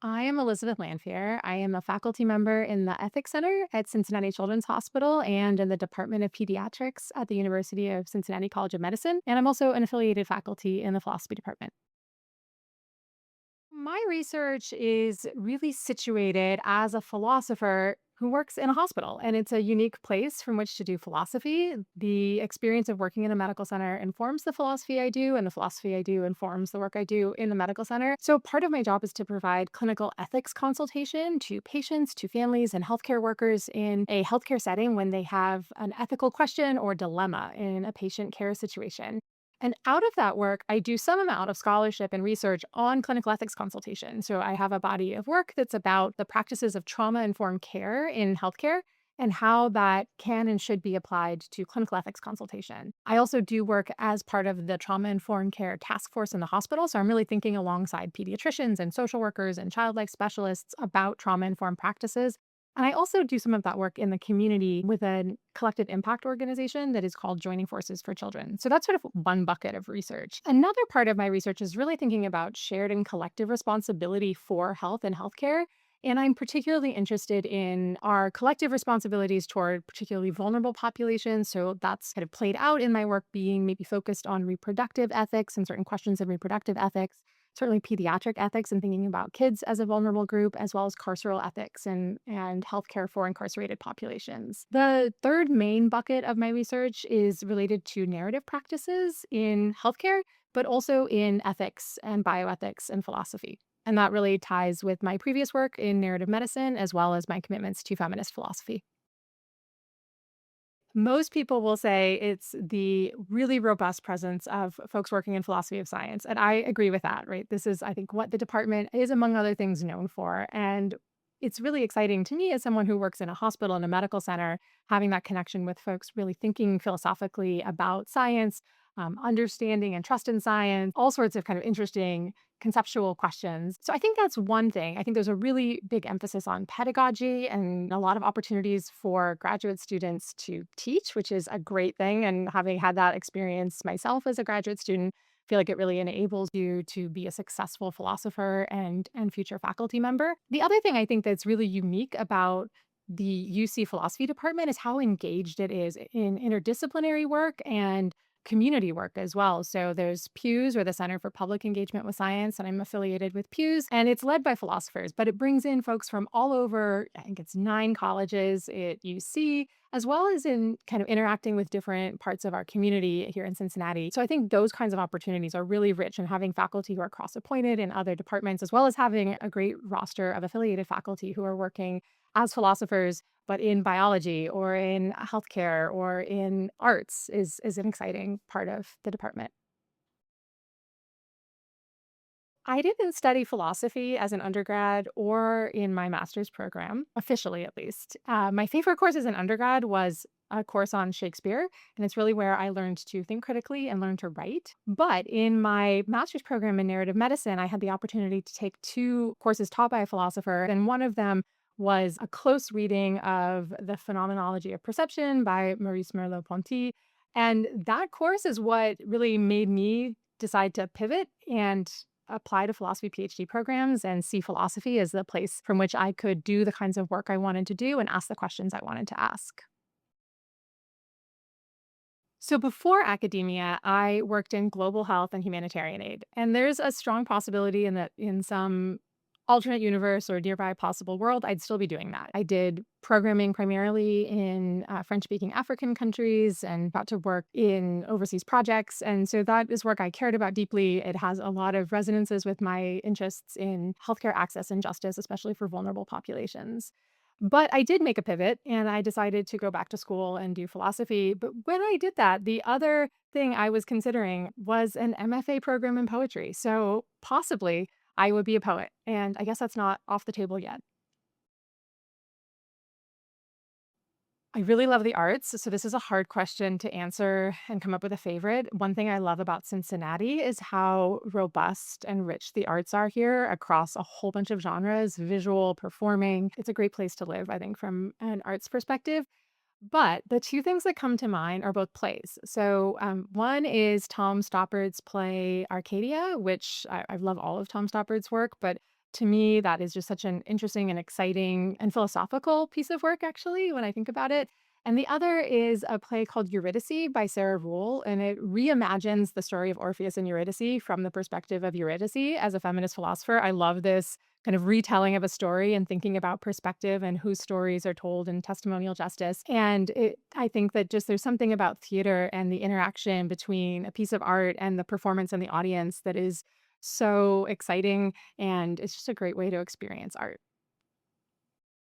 I am Elizabeth Lanphier. I am a faculty member in the Ethics Center at Cincinnati Children's Hospital and in the Department of Pediatrics at the University of Cincinnati College of Medicine. And I'm also an affiliated faculty in the philosophy department. My research is really situated as a philosopher who works in a hospital, and it's a unique place from which to do philosophy. The experience of working in a medical center informs the philosophy I do, and the philosophy I do informs the work I do in the medical center. So, part of my job is to provide clinical ethics consultation to patients, to families, and healthcare workers in a healthcare setting when they have an ethical question or dilemma in a patient care situation. And out of that work, I do some amount of scholarship and research on clinical ethics consultation. So I have a body of work that's about the practices of trauma informed care in healthcare and how that can and should be applied to clinical ethics consultation. I also do work as part of the trauma informed care task force in the hospital. So I'm really thinking alongside pediatricians and social workers and child life specialists about trauma informed practices. And I also do some of that work in the community with a collective impact organization that is called Joining Forces for Children. So that's sort of one bucket of research. Another part of my research is really thinking about shared and collective responsibility for health and healthcare. And I'm particularly interested in our collective responsibilities toward particularly vulnerable populations. So that's kind of played out in my work being maybe focused on reproductive ethics and certain questions of reproductive ethics, certainly pediatric ethics and thinking about kids as a vulnerable group, as well as carceral ethics and healthcare for incarcerated populations. The third main bucket of my research is related to narrative practices in healthcare, but also in ethics and bioethics and philosophy. And that really ties with my previous work in narrative medicine, as well as my commitments to feminist philosophy. Most people will say it's the really robust presence of folks working in philosophy of science. And I agree with that, right? This is, I think, what the department is, among other things, known for. And it's really exciting to me as someone who works in a hospital and a medical center, having that connection with folks really thinking philosophically about science, understanding and trust in science, all sorts of kind of interesting conceptual questions. So I think that's one thing. I think there's a really big emphasis on pedagogy and a lot of opportunities for graduate students to teach, which is a great thing. And having had that experience myself as a graduate student, I feel like it really enables you to be a successful philosopher and future faculty member. The other thing I think that's really unique about the UC philosophy department is how engaged it is in interdisciplinary work and community work as well. So there's Pews, or the Center for Public Engagement with Science, and I'm affiliated with Pews, and it's led by philosophers, but it brings in folks from all over. I think it's 9 colleges at UC, as well as in kind of interacting with different parts of our community here in Cincinnati. So I think those kinds of opportunities are really rich, and having faculty who are cross appointed in other departments, as well as having a great roster of affiliated faculty who are working as philosophers but in biology or in healthcare or in arts is an exciting part of the department. I didn't study philosophy as an undergrad or in my master's program, officially at least. My favorite course as an undergrad was a course on Shakespeare, and it's really where I learned to think critically and learn to write. But in my master's program in narrative medicine, I had the opportunity to take 2 courses taught by a philosopher, and one of them was a close reading of The Phenomenology of Perception by Maurice Merleau-Ponty. And that course is what really made me decide to pivot and apply to philosophy PhD programs and see philosophy as the place from which I could do the kinds of work I wanted to do and ask the questions I wanted to ask. So before academia, I worked in global health and humanitarian aid. And there's a strong possibility in that in some alternate universe or nearby possible world, I'd still be doing that. I did programming primarily in French speaking African countries and got to work in overseas projects. And so that is work I cared about deeply. It has a lot of resonances with my interests in healthcare access and justice, especially for vulnerable populations. But I did make a pivot and I decided to go back to school and do philosophy. But when I did that, the other thing I was considering was an MFA program in poetry. So possibly I would be a poet. And I guess that's not off the table yet. I really love the arts. So this is a hard question to answer and come up with a favorite. One thing I love about Cincinnati is how robust and rich the arts are here across a whole bunch of genres, visual, performing. It's a great place to live, I think, from an arts perspective. But the 2 things that come to mind are both plays. So, one is Tom Stoppard's play Arcadia, which I love all of Tom Stoppard's work, but to me, that is just such an interesting and exciting and philosophical piece of work, actually, when I think about it. And the other is a play called Eurydice by Sarah Rule, and it reimagines the story of Orpheus and Eurydice from the perspective of Eurydice as a feminist philosopher. I love this kind of retelling of a story and thinking about perspective and whose stories are told in testimonial justice. And I think that just there's something about theater and the interaction between a piece of art and the performance and the audience that is so exciting. And it's just a great way to experience art.